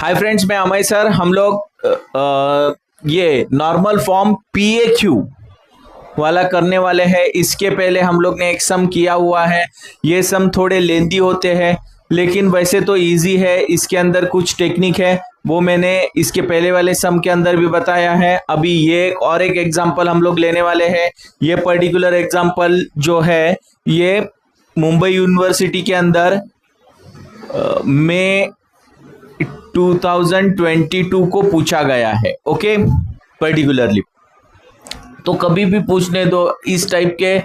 Hi friends, मैं Amay sir. हम लोग ये नॉर्मल फॉर्म PAQ वाला करने वाले हैं। इसके पहले हम लोग ने एक सम किया हुआ है। ये सम थोड़े लेंदी होते हैं, लेकिन वैसे तो इजी है। इसके अंदर कुछ टेक्निक है, वो मैंने इसके पहले वाले सम के अंदर भी बताया है। अभी ये और एक एग्जांपल हम लोग लेने वाले हैं। ये पर्टिकुलर एग्जांपल जो है ये मुंबई यूनिवर्सिटी के अंदर मई 2022 को पूछा गया है। ओके, पर्टिकुलरली तो कभी भी पूछने दो। इस टाइप के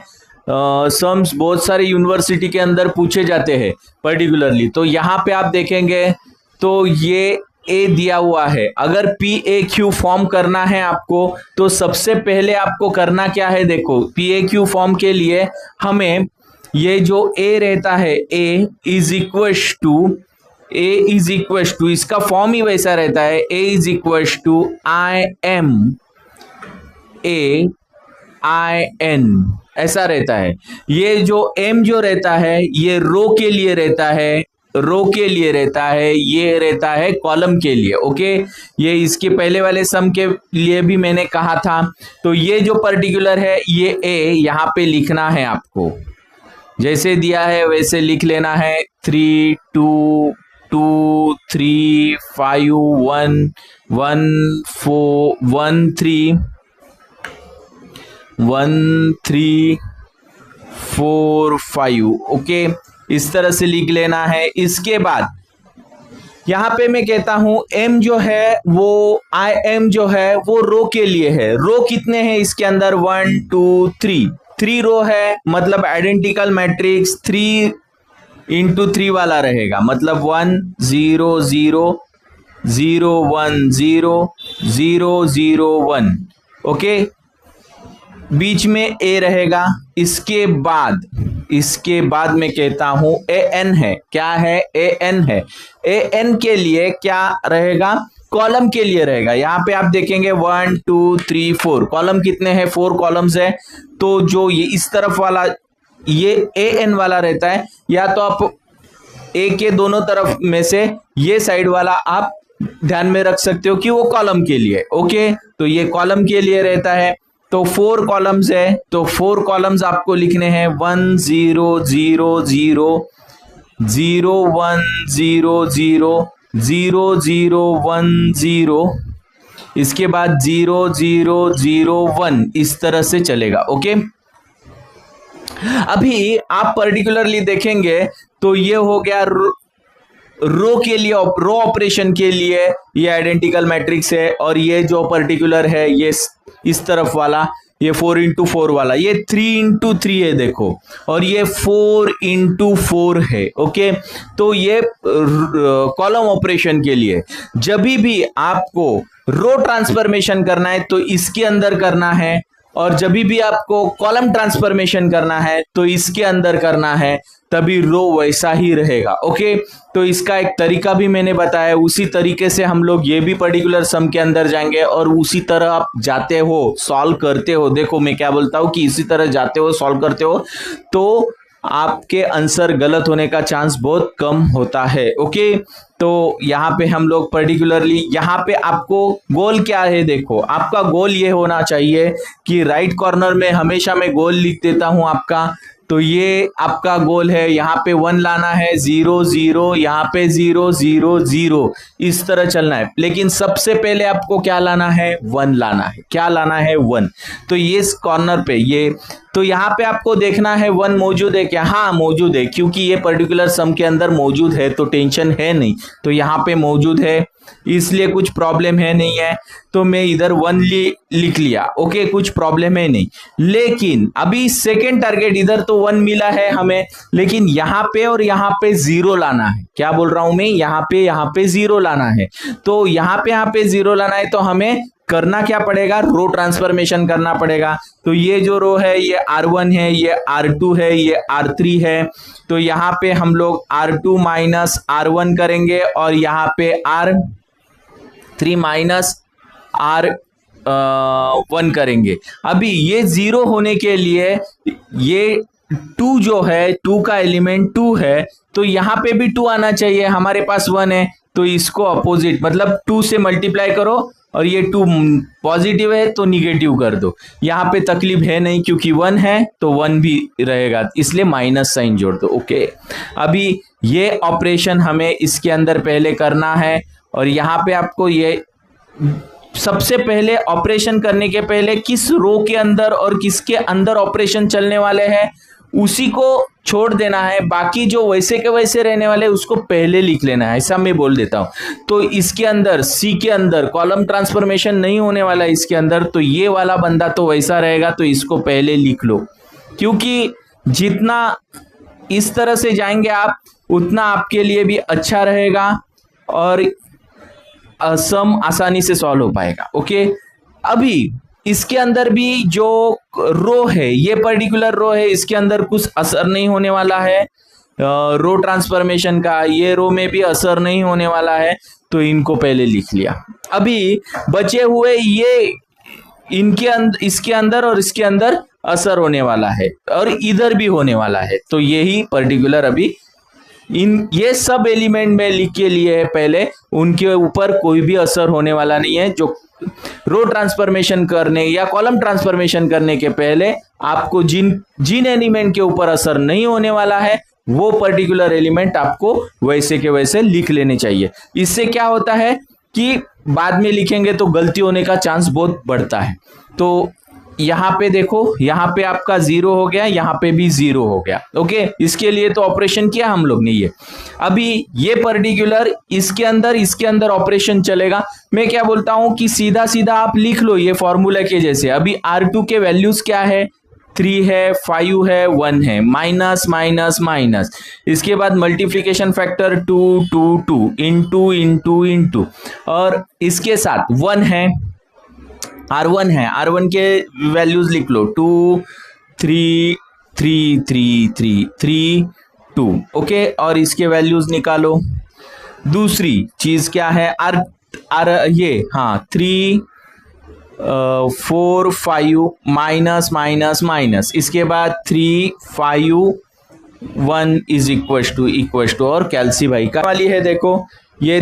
सम्स बहुत सारे यूनिवर्सिटी के अंदर पूछे जाते हैं पर्टिकुलरली। तो यहाँ पे आप देखेंगे तो ये ए दिया हुआ है। अगर PAQ फॉर्म करना है आपको, तो सबसे पहले आपको करना क्या है, देखो PAQ फॉर्म के लिए हमें ये जो ए रहता है, ए इज इक्वल टू इसका फॉर्म ही वैसा रहता है। ए इज इक्वल टू IMAIN ऐसा रहता है। ये जो M जो रहता है ये रो के लिए रहता है, ये रहता है कॉलम के लिए। ओके, ये इसके पहले वाले सम के लिए भी मैंने कहा था। तो ये जो पर्टिकुलर है ये ए यहाँ पे लिखना है आपको, जैसे दिया है वैसे लिख लेना है। 3 2 2 3 5 1 1 4 1 3 1 3 4 5। ओके, इस तरह से लिख लेना है। इसके बाद यहां पे मैं कहता हूं M जो है वो IM जो है वो रो के लिए है। रो कितने हैं इसके अंदर? 1 2 3 रो है, मतलब आइडेंटिकल मैट्रिक्स 3 into 3 वाला रहेगा, मतलब 1 0 0 0 1 0 0 0 1। ओके, बीच में ए रहेगा। इसके बाद मैं कहता हूं AN है। क्या है? AN है। AN के लिए क्या रहेगा? कॉलम के लिए रहेगा। यहाँ पे आप देखेंगे 1 2 3 4 कॉलम कितने हैं? 4 कॉलम्स है। तो जो ये इस तरफ वाला ये AN वाला रहता है, या तो आप ए के दोनों तरफ में से ये साइड वाला आप ध्यान में रख सकते हो कि वो कॉलम के लिए। ओके, तो ये कॉलम के लिए रहता है। तो 4 कॉलम्स है, तो 4 कॉलम्स आपको लिखने हैं 1 0 0 0 0 1 0 0 0 0 1 0, इसके बाद 0 0 0 1, इस तरह से चलेगा। ओके, अभी आप पर्टिकुलरली देखेंगे तो ये हो गया रो के लिए, रो ऑपरेशन के लिए ये आइडेंटिकल मैट्रिक्स है। और ये जो पर्टिकुलर है ये इस तरफ वाला, ये 4 into 4 वाला, ये 3 into 3 है देखो, और ये 4 into 4 है। ओके, तो ये कॉलम ऑपरेशन के लिए। जब भी आपको रो ट्रांसफॉर्मेशन करना है तो इसके अंदर करना है, और जब भी आपको कॉलम ट्रांसफॉर्मेशन करना है तो इसके अंदर करना है, तभी रो वैसा ही रहेगा। ओके, तो इसका एक तरीका भी मैंने बताया। उसी तरीके से हम लोग ये भी पर्टिकुलर सम के अंदर जाएंगे और उसी तरह आप जाते हो, सॉल्व करते हो। देखो मैं क्या बोलता हूँ कि इसी तरह जाते हो, सॉल्व करते हो, तो आपके आंसर गलत होने का चांस बहुत कम होता है। ओके, तो यहाँ पे हम लोग पर्टिकुलरली यहाँ पे आपको गोल क्या है, देखो आपका गोल ये होना चाहिए कि राइट कॉर्नर में हमेशा मैं गोल लिख देता हूँ आपका। तो ये आपका गोल है, यहाँ पे 1 लाना है, 0 0, यहाँ पे 0 0 0, इस तरह चलना है। लेकिन सबसे पहले आपको क्या लाना है? 1 लाना है। क्या लाना है? 1। तो ये इस कॉर्नर पे ये, तो यहाँ पे आपको देखना है 1 मौजूद है क्या? हाँ मौजूद है, क्योंकि ये पर्टिकुलर सम के अंदर मौजूद है, तो टेंशन है नहीं। तो यहाँ पे मौजूद है, इसलिए कुछ प्रॉब्लम है नहीं है। तो मैं इधर 1 लिख लिया। ओके, कुछ प्रॉब्लम है नहीं। लेकिन अभी सेकेंड टारगेट, इधर तो 1 मिला है हमें, लेकिन यहाँ पे और यहाँ पे 0 लाना है। क्या बोल रहा हूं मैं? यहाँ पे 0 लाना है। तो यहाँ पे 0 लाना है, तो हमें करना क्या पड़ेगा? रो ट्रांसफॉर्मेशन करना पड़ेगा। तो ये जो रो है ये R1 है, ये R2 है, ये R3 है। तो यहाँ पे हम लोग R2 माइनस R1 करेंगे, और यहाँ पे R3 माइनस R1 करेंगे। अभी ये 0 होने के लिए ये 2 जो है, 2 का एलिमेंट 2 है, तो यहाँ पे भी 2 आना चाहिए। हमारे पास 1 है, तो इसको अपोजिट मतलब 2 से मल्टीप्लाई करो और ये 2 पॉजिटिव है तो निगेटिव कर दो। यहाँ पे तकलीफ है नहीं क्योंकि 1 है तो 1 भी रहेगा, इसलिए माइनस साइन जोड़ दो। ओके, अभी ये ऑपरेशन हमें इसके अंदर पहले करना है और यहाँ पे आपको ये सबसे पहले ऑपरेशन करने के पहले किस रो के अंदर और किसके अंदर ऑपरेशन चलने वाले हैं उसी को छोड़ देना है, बाकी जो वैसे के वैसे रहने वाले उसको पहले लिख लेना है, ऐसा मैं बोल देता हूं। तो इसके अंदर सी के अंदर कॉलम ट्रांसफॉर्मेशन नहीं होने वाला है इसके अंदर, तो ये वाला बंदा तो वैसा रहेगा, तो इसको पहले लिख लो, क्योंकि जितना इस तरह से जाएंगे आप उतना आपके लिए भी अच्छा रहेगा और सम आसानी से सॉल्व हो पाएगा। ओके, अभी इसके अंदर भी जो रो है, ये पर्टिकुलर रो है, इसके अंदर कुछ असर नहीं होने वाला है रो ट्रांसफॉर्मेशन का, ये रो में भी असर नहीं होने वाला है, तो इनको पहले लिख लिया। अभी बचे हुए ये इनके अंदर, इसके अंदर और इसके अंदर असर होने वाला है और इधर भी होने वाला है, तो यही पर्टिकुलर अभी ये सब एलिमेंट में लिख के लिए है पहले, उनके ऊपर कोई भी असर होने वाला नहीं है। जो रो ट्रांसफॉर्मेशन करने या कॉलम ट्रांसफॉर्मेशन करने के पहले आपको जिन एलिमेंट के ऊपर असर नहीं होने वाला है वो पर्टिकुलर एलिमेंट आपको वैसे के वैसे लिख लेने चाहिए। इससे क्या होता है कि बाद में लिखेंगे तो गलती होने का चांस बहुत बढ़ता है। तो यहाँ पे देखो, यहाँ पे आपका 0 हो गया, यहाँ पे भी 0 हो गया। ओके, इसके लिए तो ऑपरेशन किया हम लोग ने ये। अभी ये पर्टिकुलर इसके अंदर ऑपरेशन चलेगा। मैं क्या बोलता हूं कि सीधा सीधा आप लिख लो ये फॉर्मूला के जैसे। अभी R2 के वैल्यूज क्या है, 3 है, 5 है, 1 है, माइनस माइनस माइनस, इसके बाद multiplication factor 2 2 2 into into into, और इसके साथ 1 है, R1 है, R1 के वैल्यूज लिख लो 2 3 3 3 3 3 2। ओके, और इसके वैल्यूज निकालो। दूसरी चीज क्या है, ये हाँ 3 4 5 माइनस माइनस माइनस, इसके बाद 3 5 1 इज इक्वल टू और कैल्सी भाई का वाली है। देखो ये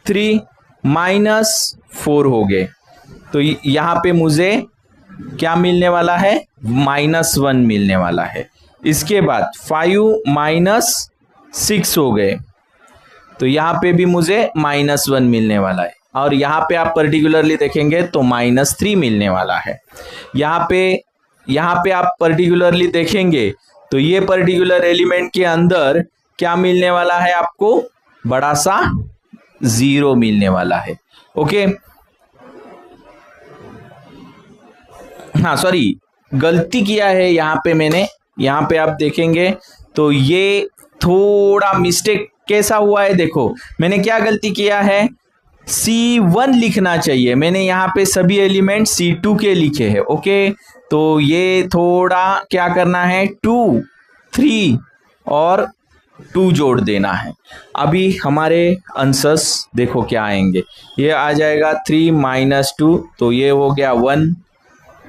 3 माइनस 4 हो गए, तो यहाँ पे मुझे क्या मिलने वाला है, -1 मिलने वाला है। इसके बाद 5 माइनस 6 हो गए, तो यहाँ पे भी मुझे -1 मिलने वाला है। और यहाँ पे आप पर्टिकुलरली देखेंगे तो -3 मिलने वाला है। यहाँ पे आप पर्टिकुलरली देखेंगे तो ये पर्टिकुलर एलिमेंट के अंदर क्या मिलने वाला है आपको, बड़ा सा 0 मिलने वाला है। ओके, हाँ सॉरी, गलती किया है यहाँ पे मैंने। यहाँ पे आप देखेंगे तो ये थोड़ा मिस्टेक कैसा हुआ है, देखो मैंने क्या गलती किया है, C1 लिखना चाहिए, मैंने यहाँ पे सभी एलिमेंट C2 के लिखे हैं। ओके, तो ये थोड़ा क्या करना है, 2 3 और 2 जोड़ देना है। अभी हमारे आंसर्स देखो क्या आएंगे, ये आ जाएगा 3 - 2, तो ये हो गया 1।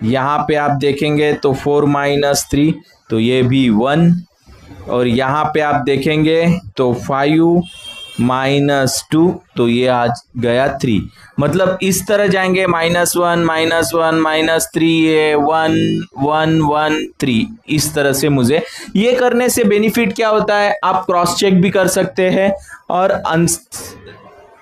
यहाँ पे आप देखेंगे तो 4 - 3, तो ये भी 1, और यहाँ पे आप देखेंगे तो 5 - 2, तो ये आ गया 3। मतलब इस तरह जाएंगे, -1 -1 -3, ये 1 1 1 3, इस तरह से मुझे ये करने से बेनिफिट क्या होता है, आप क्रॉस चेक भी कर सकते हैं और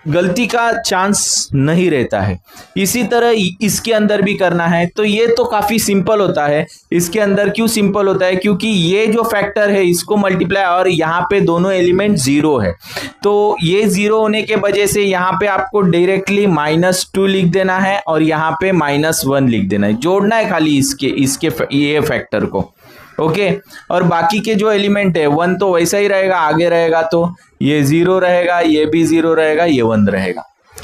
गलती का चांस नहीं रहता है। इसी तरह इसके अंदर भी करना है, तो ये तो काफी सिंपल होता है। इसके अंदर क्यों सिंपल होता है, क्योंकि ये जो फैक्टर है इसको मल्टीप्लाई, और यहाँ पे दोनों एलिमेंट 0 है, तो ये 0 होने के वजह से यहाँ पे आपको डायरेक्टली -2 लिख देना है और यहाँ पे -1 लिख देना है, जोड़ना है खाली इसके ये फैक्टर को। ओके, और बाकी के जो एलिमेंट है 1 तो वैसा ही रहेगा, आगे रहेगा तो ये 0 रहेगा, ये भी 0 रहेगा, ये 1 रहेगा।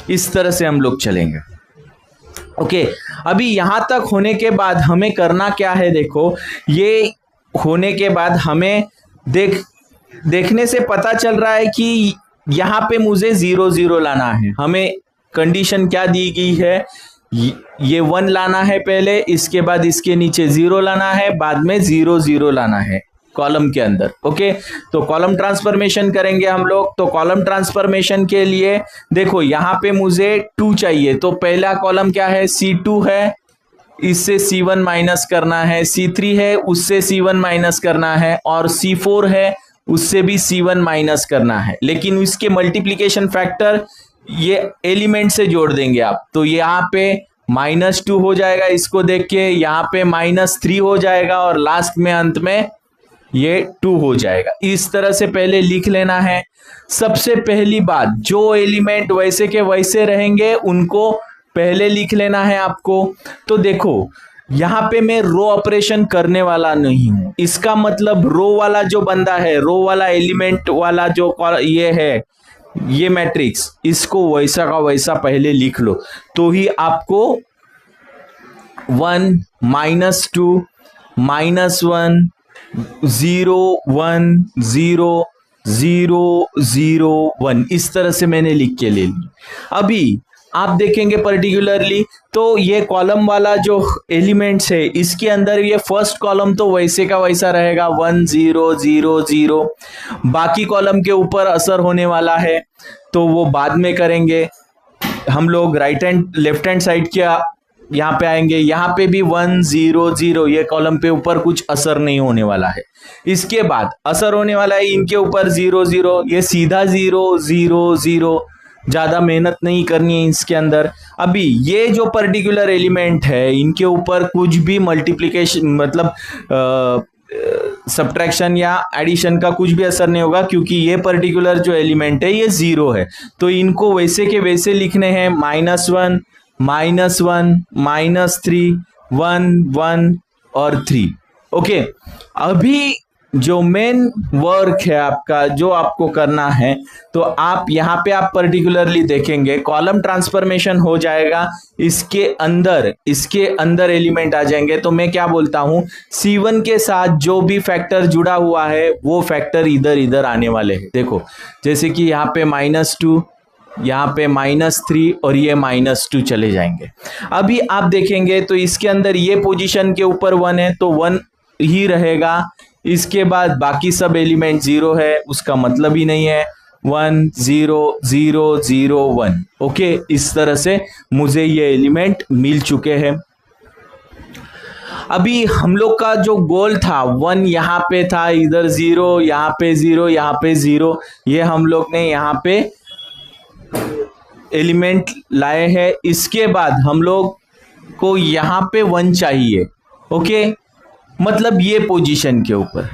इस तरह से हम लोग चलेंगे। ओके, अभी यहां तक होने के बाद हमें करना क्या है, देखो ये होने के बाद हमें देखने से पता चल रहा है कि यहाँ पे मुझे 0 0 लाना है। हमें कंडीशन क्या दी गई है, ये 1 लाना है पहले, इसके बाद इसके नीचे 0 लाना है, बाद में 0 0 लाना है। कॉलम के अंदर। ओके, तो कॉलम ट्रांसफॉर्मेशन करेंगे हम लोग। तो कॉलम ट्रांसफॉर्मेशन के लिए देखो यहाँ पे मुझे 2 चाहिए, तो पहला कॉलम क्या है, C2 है, इससे C1 माइनस करना है, C3 है, उससे C1 माइनस करना है, और C4 है, उससे भी C1 माइनस करना है। लेकिन इसके मल्टीप्लीकेशन फैक्टर ये एलिमेंट से जोड़ देंगे आप, तो यहाँ पे -2 हो जाएगा, इसको देख के यहाँ पे -3 हो जाएगा, और लास्ट में अंत में ये 2 हो जाएगा। इस तरह से पहले लिख लेना है। सबसे पहली बात, जो एलिमेंट वैसे के वैसे रहेंगे उनको पहले लिख लेना है आपको। तो देखो यहाँ पे मैं रो ऑपरेशन करने वाला नहीं हूं, इसका मतलब रो वाला जो बंदा है, रो वाला एलिमेंट वाला जो ये है, ये मैट्रिक्स, इसको वैसा का वैसा पहले लिख लो, तो ही आपको 1 -2 -1 0 1 0 0 0 1 इस तरह से मैंने लिख के ले ली। अभी आप देखेंगे पर्टिकुलरली, तो ये कॉलम वाला जो एलिमेंट्स है, इसके अंदर ये फर्स्ट कॉलम तो वैसे का वैसा रहेगा 1 0 0 0। बाकी कॉलम के ऊपर असर होने वाला है, तो वो बाद में करेंगे हम लोग। Right hand left hand side क्या यहाँ पे आएंगे, यहाँ पे भी 1 0 0, ये कॉलम पे ऊपर कुछ असर नहीं होने वाला है। इसके बाद असर होने वाला है इनके ऊपर 0 0, ये सीधा 0 0 0, ज्यादा मेहनत नहीं करनी है इसके अंदर। अभी ये जो पर्टिकुलर एलिमेंट है, इनके ऊपर कुछ भी मल्टीप्लिकेशन मतलब सब्ट्रैक्शन या एडिशन का कुछ भी असर नहीं होगा, क्योंकि ये पर्टिकुलर जो एलिमेंट है ये 0 है। तो इनको वैसे के वैसे लिखने हैं, -1 -1 -3 1 1 और 3। ओके, अभी जो मेन वर्क है आपका, जो आपको करना है, तो आप यहाँ पे आप पर्टिकुलरली देखेंगे कॉलम ट्रांसफॉर्मेशन हो जाएगा, इसके अंदर एलिमेंट आ जाएंगे। तो मैं क्या बोलता हूँ, C1 के साथ जो भी फैक्टर जुड़ा हुआ है वो फैक्टर इधर आने वाले हैं। देखो जैसे कि यहाँ पे -2, यहाँ पे -3 और ये -2 चले जाएंगे। अभी आप देखेंगे तो इसके अंदर ये पोजीशन के ऊपर 1 है, तो 1 ही रहेगा। इसके बाद बाकी सब एलिमेंट 0 है, उसका मतलब ही नहीं है। 1 0 0 0 1। ओके, इस तरह से मुझे ये एलिमेंट मिल चुके हैं। अभी हम लोग का जो गोल था, 1 यहाँ पे था, इधर 0, यहाँ पे 0, यहाँ पे 0, ये हम लोग ने यहाँ पे एलिमेंट लाए हैं। इसके बाद हम लोग को यहाँ पे 1 चाहिए। ओके, मतलब ये पोजीशन के ऊपर,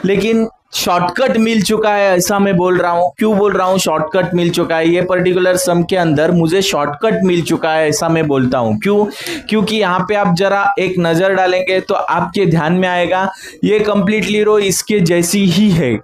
लेकिन शॉर्टकट मिल चुका है, ऐसा मैं बोल रहा हूँ। क्यों बोल रहा हूँ शॉर्टकट मिल चुका है, ये पर्टिकुलर सम के अंदर मुझे शॉर्टकट मिल चुका है, ऐसा मैं बोलता हूँ। क्यों? क्योंकि यहाँ पे आप जरा एक नजर डालेंगे तो आपके ध्यान में आएगा ये कंप्लीटली रो इसके जैसी ही है,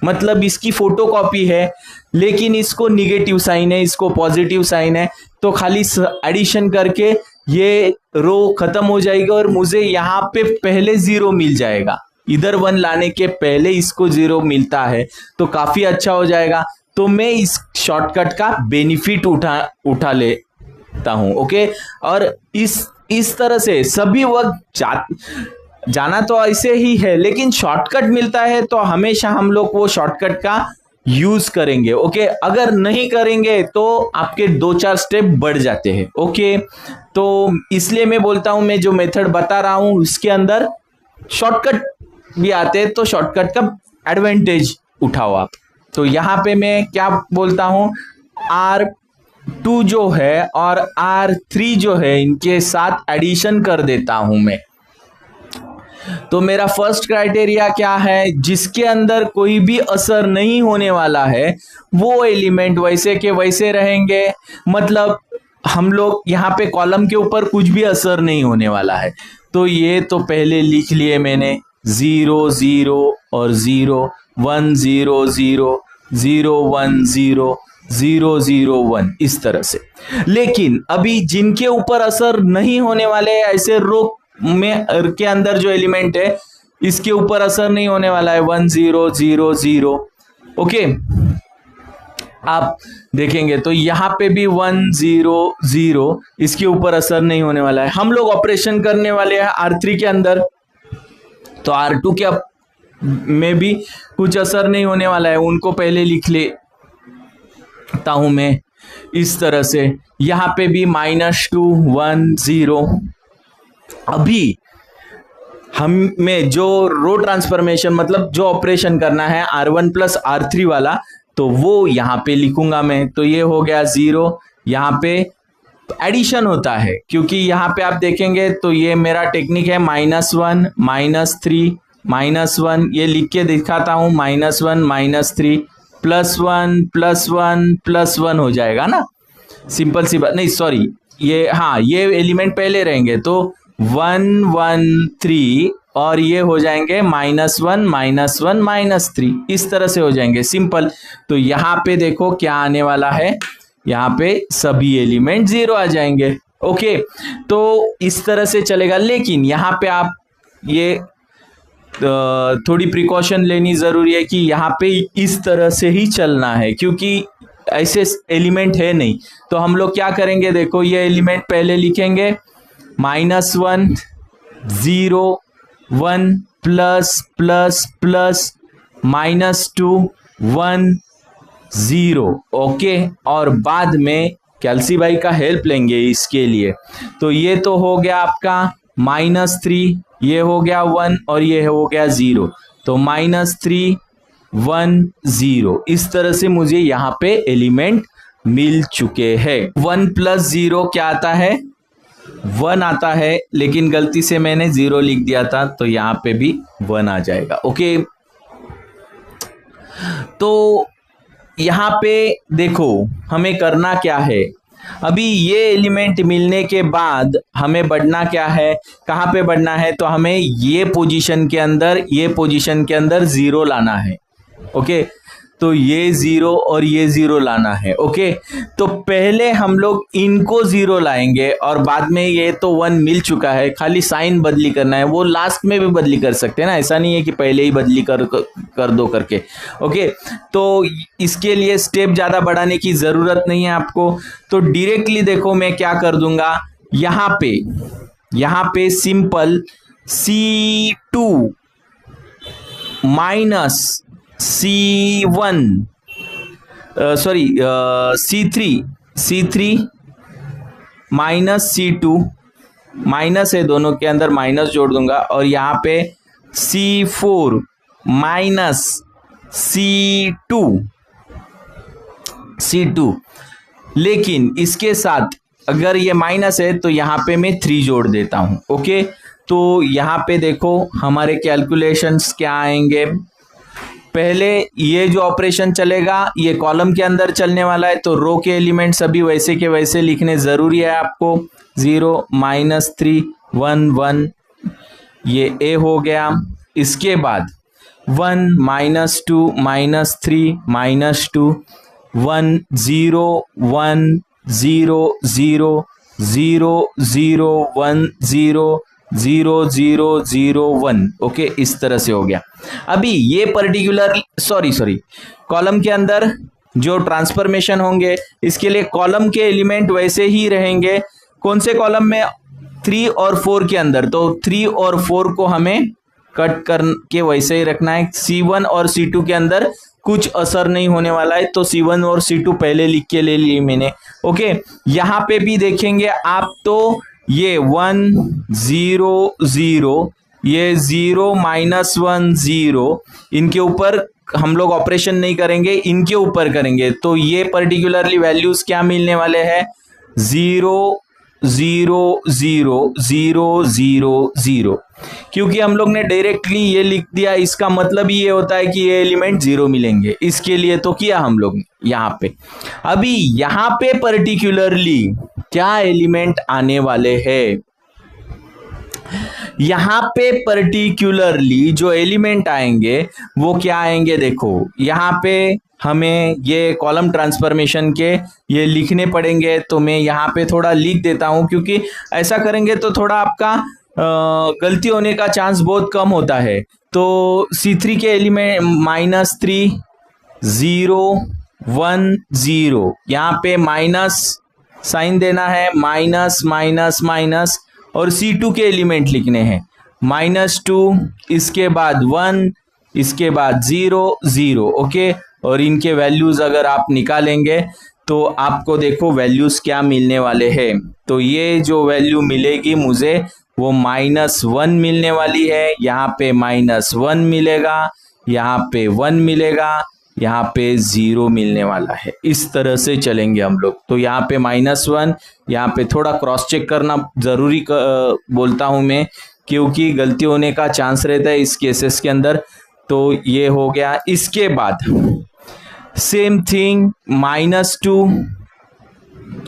मतलब इसकी फोटोकॉपी है, लेकिन इसको निगेटिव साइन है, इसको पॉजिटिव साइन है। तो खाली एडिशन करके ये रो खत्म हो जाएगी और मुझे यहाँ पे पहले 0 मिल जाएगा। इधर 1 लाने के पहले इसको 0 मिलता है, तो काफी अच्छा हो जाएगा। तो मैं इस शॉर्टकट का बेनिफिट उठा लेता हूँ। ओके, और इस तरह से सभी वक्त जाना तो ऐसे ही है, लेकिन शॉर्टकट मिलता है तो हमेशा हम लोग वो शॉर्टकट का यूज करेंगे। ओके, अगर नहीं करेंगे तो आपके 2-4 स्टेप बढ़ जाते हैं। ओके, तो इसलिए मैं बोलता हूं, मैं जो मेथड बता रहा हूं उसके अंदर शॉर्टकट भी आते हैं, तो शॉर्टकट का एडवांटेज उठाओ आप। तो यहाँ पे मैं क्या बोलता हूं, R2 जो है और R3 जो है, इनके साथ एडिशन कर देता हूं मैं। तो मेरा फर्स्ट क्राइटेरिया क्या है, जिसके अंदर कोई भी असर नहीं होने वाला है वो एलिमेंट वैसे के वैसे रहेंगे, मतलब हम लोग यहाँ पे कॉलम के ऊपर कुछ भी असर नहीं होने वाला है। तो ये तो पहले लिख लिए मैंने, 0 0 और 0 1 0 0 0 1 0 0 0 1 इस तरह से। लेकिन अभी जिनके ऊपर असर नहीं होने वाले, ऐसे रो में के अंदर जो एलिमेंट है इसके ऊपर असर नहीं होने वाला है, 1 0 0 0। ओके, आप देखेंगे तो यहाँ पे भी 1 0 0, इसके ऊपर असर नहीं होने वाला है। हम लोग ऑपरेशन करने वाले हैं R3 के अंदर, तो R2 के में भी कुछ असर नहीं होने वाला है, उनको पहले लिख लेता हूं मैं इस तरह से। यहां पे भी -2 1 0। अभी हमें जो रो ट्रांसफॉर्मेशन मतलब जो ऑपरेशन करना है R1 प्लस R3 वाला, तो वो यहां पे लिखूंगा मैं। तो ये हो गया 0। यहां पे एडिशन होता है क्योंकि यहां पे आप देखेंगे तो ये मेरा टेक्निक है -1 -3 -1, ये लिख के दिखाता हूं -1 -3 +1 +1 +1 हो जाएगा ना, सिंपल सी बात नहीं, सॉरी ये, हाँ ये एलिमेंट पहले रहेंगे तो 1 1 3 और ये हो जाएंगे -1 -1 -3, इस तरह से हो जाएंगे सिंपल। तो यहाँ पे देखो क्या आने वाला है, यहाँ पे सभी एलिमेंट 0 आ जाएंगे। ओके, तो इस तरह से चलेगा। लेकिन यहाँ पे आप ये थोड़ी प्रिकॉशन लेनी जरूरी है कि यहाँ पे इस तरह से ही चलना है क्योंकि ऐसे एलिमेंट है नहीं। तो हम लोग क्या करेंगे, देखो ये एलिमेंट पहले लिखेंगे -1 0 1 प्लस प्लस प्लस -2 1 0। ओके, और बाद में कैल्सी भाई का हेल्प लेंगे इसके लिए। तो ये तो हो गया आपका -3, ये हो गया 1 और ये हो गया 0। तो -3 1 0, इस तरह से मुझे यहाँ पे एलिमेंट मिल चुके हैं। 1 + 0 क्या आता है, 1 आता है, लेकिन गलती से मैंने 0 लिख दिया था तो यहाँ पे भी 1 आ जाएगा। ओके, तो यहाँ पे देखो हमें करना क्या है। अभी ये एलिमेंट मिलने के बाद हमें बढ़ना क्या है, कहाँ पे बढ़ना है, तो हमें ये पोजीशन के अंदर 0 लाना है। ओके, तो ये 0 और ये 0 लाना है। ओके, तो पहले हम लोग इनको 0 लाएंगे और बाद में ये तो 1 मिल चुका है, खाली साइन बदली करना है। वो लास्ट में भी बदली कर सकते हैं ना, ऐसा नहीं है कि पहले ही बदली कर दो करके। ओके, तो इसके लिए स्टेप ज़्यादा बढ़ाने की ज़रूरत नहीं है आपको। तो डायरेक्टली देखो मैं क्या कर दूंगा, यहाँ पे simple C2 minus C1 sorry C3 minus C2, minus है दोनों के अंदर, माइनस जोड़ दूंगा, और यहाँ पे C4 माइनस C2, लेकिन इसके साथ अगर ये माइनस है तो यहाँ पे मैं 3 जोड़ देता हूँ। ओके, तो यहाँ पे देखो हमारे कैलकुलेशंस क्या आएंगे। पहले ये जो ऑपरेशन चलेगा ये कॉलम के अंदर चलने वाला है, तो रो के एलिमेंट सभी वैसे के वैसे लिखने जरूरी है आपको। 0 -3 1 1, ये A हो गया। इसके बाद 1 -2 -3 -2 1 0 1 0 0 0 0 1 0 0 0 0 1। ओके, इस तरह से हो गया। अभी ये पर्टिकुलर सॉरी कॉलम के अंदर जो ट्रांसफॉर्मेशन होंगे इसके लिए कॉलम के एलिमेंट वैसे ही रहेंगे। कौन से कॉलम में, 3 और 4 के अंदर। तो 3 और 4 को हमें कट करके वैसे ही रखना है। C1 और C2 के अंदर कुछ असर नहीं होने वाला है, तो C1 और C2 पहले लिख के ले लिए मैंने। ओके, यहाँ पे भी देखेंगे आप तो ये 1 0 0, ये 0 -1 0, इनके ऊपर हम लोग ऑपरेशन नहीं करेंगे, इनके ऊपर करेंगे। तो ये पर्टिकुलरली वैल्यूज क्या मिलने वाले हैं, 0 0 0 0 0 0। क्योंकि हम लोग ने डायरेक्टली ये लिख दिया, इसका मतलब ही ये होता है कि ये एलिमेंट 0 मिलेंगे, इसके लिए तो किया हम लोग यहाँ पे। अभी यहाँ पे पर्टिकुलरली क्या एलिमेंट आने वाले हैं, यहाँ पे पर्टिकुलरली जो एलिमेंट आएंगे वो क्या आएंगे, देखो यहाँ पे हमें ये कॉलम ट्रांसफॉर्मेशन के ये लिखने पड़ेंगे। तो मैं यहाँ पे थोड़ा लिख देता हूँ, क्योंकि ऐसा करेंगे तो थोड़ा आपका गलती होने का चांस बहुत कम होता है। तो C3 के एलिमेंट -3 0 1 0, यहाँ पे माइनस साइन देना है, माइनस माइनस माइनस, और C2 के एलिमेंट लिखने हैं -2, इसके बाद 1 इसके बाद 0 0। ओके, और इनके वैल्यूज अगर आप निकालेंगे तो आपको देखो वैल्यूज क्या मिलने वाले हैं। तो ये जो वैल्यू मिलेगी मुझे वो -1 मिलने वाली है। यहाँ पे -1 मिलेगा, यहाँ पे 1 मिलेगा, यहाँ पे 0 मिलने वाला है। इस तरह से चलेंगे हम लोग। तो यहाँ पे -1, यहाँ पे थोड़ा क्रॉस चेक करना जरूरी बोलता हूँ मैं, क्योंकि गलती होने का चांस रहता है इस केसेस के अंदर। तो ये हो गया। इसके बाद सेम थिंग -2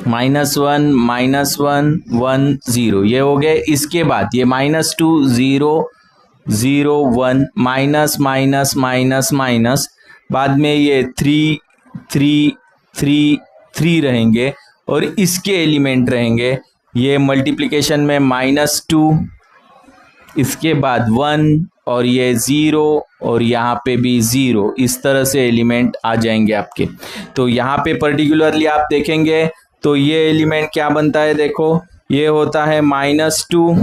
-1 -1 1 0 ये हो गए। इसके बाद ये -2 0 0 1 माइनस माइनस माइनस माइनस, बाद में ये 3 3 3 3 रहेंगे और इसके एलिमेंट रहेंगे ये मल्टीप्लिकेशन में -2, इसके बाद 1 और ये 0 और यहाँ पे भी 0। इस तरह से एलिमेंट आ जाएंगे आपके। तो यहाँ पे पर्टिकुलरली आप देखेंगे तो ये एलिमेंट क्या बनता है, देखो ये होता है -2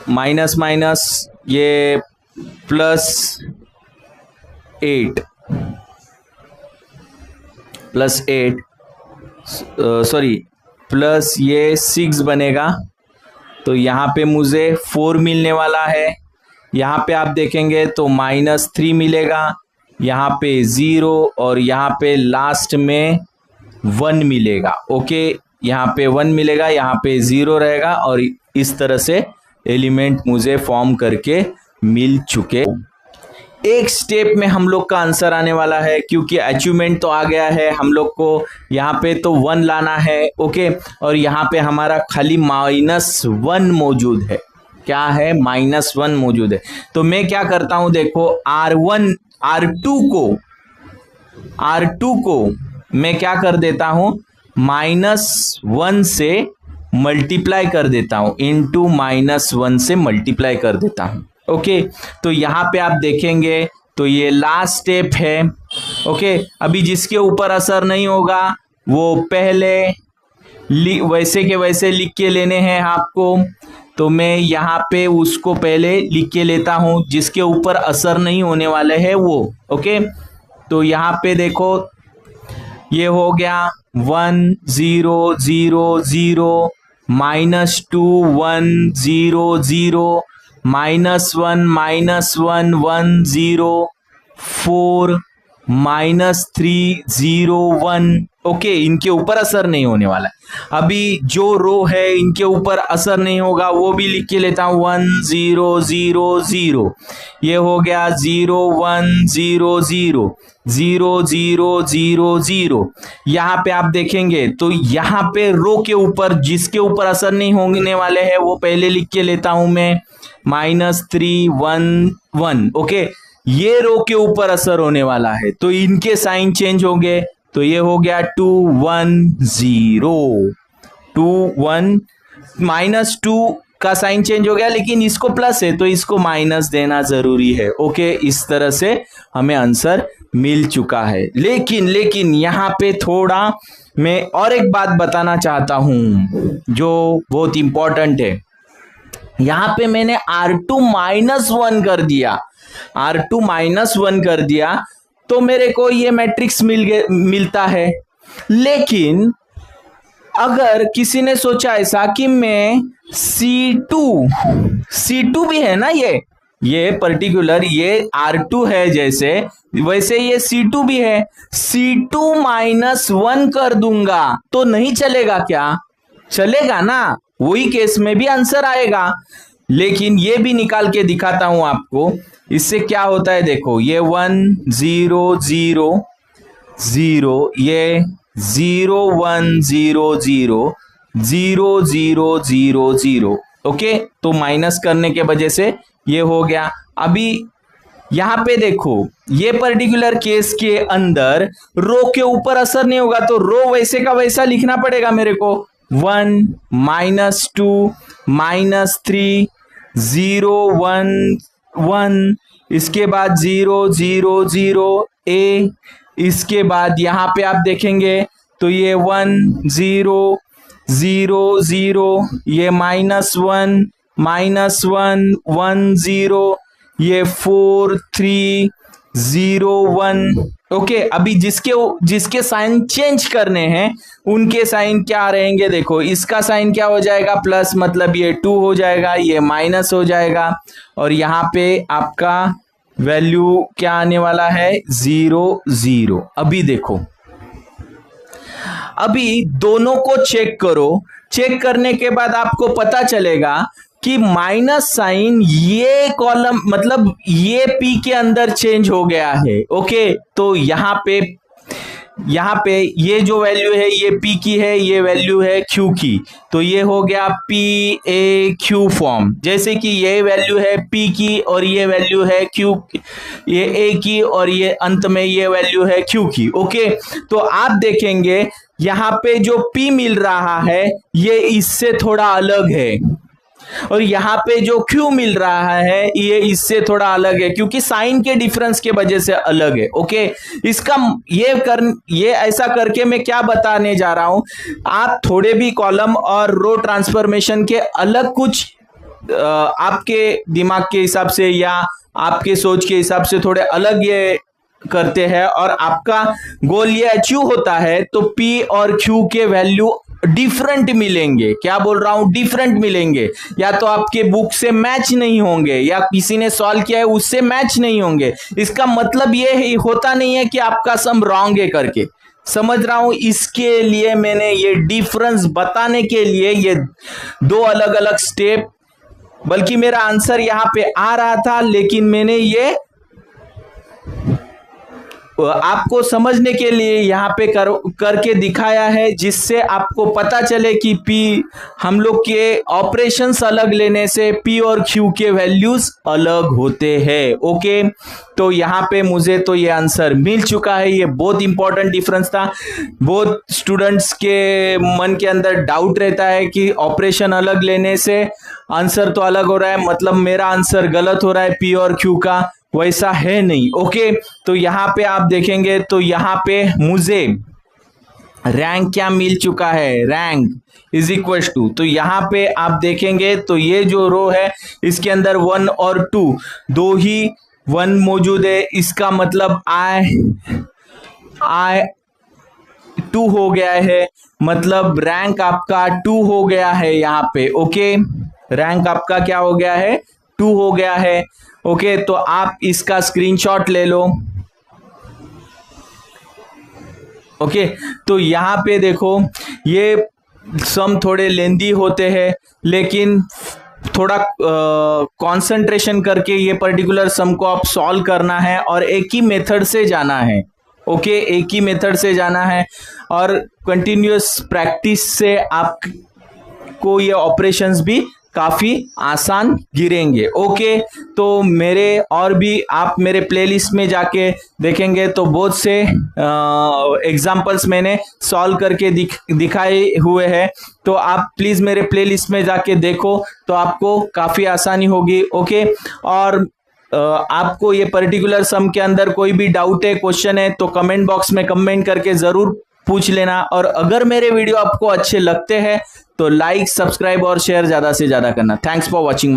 माइनस माइनस ये +8 सॉरी प्लस ये 6 बनेगा। तो यहाँ पे मुझे 4 मिलने वाला है। यहाँ पे आप देखेंगे तो -3 मिलेगा, यहाँ पे 0 और यहाँ पे लास्ट में 1 मिलेगा। ओके, यहाँ पे 1 मिलेगा, यहाँ पे 0 रहेगा और इस तरह से एलिमेंट मुझे फॉर्म करके मिल चुके। एक स्टेप में हम लोग का आंसर आने वाला है, क्योंकि अचीवमेंट तो आ गया है हम लोग को। यहाँ पे तो 1 लाना है। ओके, और यहाँ पे हमारा खाली -1 मौजूद है। क्या है? -1 मौजूद है। तो मैं क्या करता हूं, देखो R2 को मैं क्या कर देता हूं, -1 से मल्टीप्लाई कर देता हूं, इंटू -1 से मल्टीप्लाई कर देता हूं। ओके, तो यहाँ पे आप देखेंगे तो ये लास्ट स्टेप है। ओके, अभी जिसके ऊपर असर नहीं होगा वो पहले वैसे के वैसे लिख के लेने हैं आपको। तो मैं यहाँ पे उसको पहले लिख के लेता हूँ, जिसके ऊपर असर नहीं होने वाले हैं वो। ओके, तो यहाँ पे देखो ये हो गया 1 0 0 0 -2 1 0 0 -1 -1 1 0 4 -3 0 1। ओके, इनके ऊपर असर नहीं होने वाला है। अभी जो रो है इनके ऊपर असर नहीं होगा वो भी लिख के लेता हूं, 1 0 0 0 ये हो गया 0 1 0 0 0 0 0 0। यहाँ पे आप देखेंगे तो यहाँ पे रो के ऊपर जिसके ऊपर असर नहीं होने वाले हैं वो पहले लिख के लेता हूं मैं, -3 1 1। ओके, ये रो के ऊपर असर होने वाला है तो इनके साइन चेंज होंगे। तो ये हो गया 2 1 0 2 1, -2 का साइन चेंज हो गया, लेकिन इसको प्लस है तो इसको माइनस देना जरूरी है। ओके, इस तरह से हमें आंसर मिल चुका है। लेकिन यहाँ पे थोड़ा मैं और एक बात बताना चाहता हूं जो बहुत इंपॉर्टेंट है। यहाँ पे मैंने R2 -1 कर दिया, R2 -1 कर दिया तो मेरे को ये मैट्रिक्स मिलता है। लेकिन अगर किसी ने सोचा ऐसा कि मैं C2 भी है ना, ये पर्टिकुलर ये R2 है जैसे वैसे ये C2 भी है, C2 -1 कर दूंगा तो नहीं चलेगा क्या? चलेगा ना, वही केस में भी आंसर आएगा। लेकिन ये भी निकाल के दिखाता हूं आपको, इससे क्या होता है। देखो ये 1 0 0 0 ये 0 1 0 0 0 0 0 0। ओके, तो माइनस करने के वजह से ये हो गया। अभी यहाँ पे देखो ये पर्टिकुलर केस के अंदर रो के ऊपर असर नहीं होगा तो रो वैसे का वैसा लिखना पड़ेगा मेरे को, 1 -2 -3 0 1 1, इसके बाद 0 0 0 a। इसके बाद यहाँ पे आप देखेंगे तो ये 1 0 0 0 ये -1 -1 1 0, ये 4301। ओके, अभी जिसके साइन चेंज करने हैं उनके साइन क्या रहेंगे, देखो इसका साइन क्या हो जाएगा, प्लस मतलब ये 2 हो जाएगा, ये माइनस हो जाएगा, और यहाँ पे आपका वैल्यू क्या आने वाला है, 0 0। अभी देखो, अभी दोनों को चेक करो, चेक करने के बाद आपको पता चलेगा कि माइनस साइन ये कॉलम मतलब ये पी के अंदर चेंज हो गया है। ओके, तो यहाँ पे ये जो वैल्यू है ये पी की है, ये वैल्यू है क्यू की, तो ये हो गया पी ए क्यू फॉर्म। जैसे कि ये वैल्यू है पी की और ये वैल्यू है क्यू, ये ए की और ये अंत में ये वैल्यू है क्यू की। ओके, तो आप देखेंगे यहाँ पे जो पी मिल रहा है ये इससे थोड़ा अलग है, और यहाँ पे जो Q मिल रहा है ये इससे थोड़ा अलग है, क्योंकि साइन के डिफरेंस के वजह से अलग है। ओके, इसका ये ऐसा करके मैं क्या बताने जा रहा हूं, आप थोड़े भी कॉलम और रो ट्रांसफॉर्मेशन के अलग कुछ आपके दिमाग के हिसाब से या आपके सोच के हिसाब से थोड़े अलग ये करते हैं और आपका गोल ये अचीव होता है, तो P और Q के वैल्यू डिफरेंट मिलेंगे। क्या बोल रहा हूं, डिफरेंट मिलेंगे, या तो आपके बुक से मैच नहीं होंगे या किसी ने सॉल्व किया है उससे मैच नहीं होंगे। इसका मतलब ये होता नहीं है कि आपका सम रॉन्ग है करके, समझ रहा हूं। इसके लिए मैंने ये डिफरेंस बताने के लिए ये 2 अलग अलग स्टेप, बल्कि मेरा आंसर यहां पे आ रहा था लेकिन मैंने ये आपको समझने के लिए यहाँ पे करके दिखाया है, जिससे आपको पता चले कि पी हम लोग के ऑपरेशंस अलग लेने से पी और क्यू के वैल्यूज अलग होते हैं। ओके, तो यहाँ पे मुझे तो ये आंसर मिल चुका है। ये बहुत इंपॉर्टेंट डिफरेंस था, बहुत स्टूडेंट्स के मन के अंदर डाउट रहता है कि ऑपरेशन अलग लेने से आंसर तो अलग हो रहा है, मतलब मेरा आंसर गलत हो रहा है पी और क्यू का, वैसा है नहीं। ओके, तो यहाँ पे आप देखेंगे तो यहाँ पे मुझे रैंक क्या मिल चुका है, रैंक इज इक्वल टू, तो यहाँ पे आप देखेंगे तो ये जो रो है इसके अंदर 1 और 2 दो ही 1 मौजूद है, इसका मतलब I 2 हो गया है, मतलब रैंक आपका 2 हो गया है यहाँ पे। ओके, रैंक आपका क्या हो गया है, 2 हो गया है। ओके, तो आप इसका स्क्रीनशॉट ले लो। ओके, तो यहाँ पे देखो ये सम थोड़े लेंदी होते हैं, लेकिन थोड़ा कंसंट्रेशन करके ये पर्टिकुलर सम को आप सॉल्व करना है और एक ही मेथड से जाना है। ओके, एक ही मेथड से जाना है और कंटिन्यूअस प्रैक्टिस से आपको ये ऑपरेशंस भी काफी आसान गिरेंगे। ओके, तो मेरे और भी आप मेरे प्लेलिस्ट में जाके देखेंगे तो बहुत से एग्जाम्पल्स मैंने सॉल्व करके दिखाए हुए हैं, तो आप प्लीज मेरे प्लेलिस्ट में जाके देखो तो आपको काफी आसानी होगी। ओके, और आपको ये पर्टिकुलर सम के अंदर कोई भी डाउट है, क्वेश्चन है, तो कमेंट बॉक्स में कमेंट करके जरूर पूछ लेना। और अगर मेरे वीडियो आपको अच्छे लगते हैं तो लाइक, सब्सक्राइब और शेयर ज्यादा से ज्यादा करना। Thanks for watching my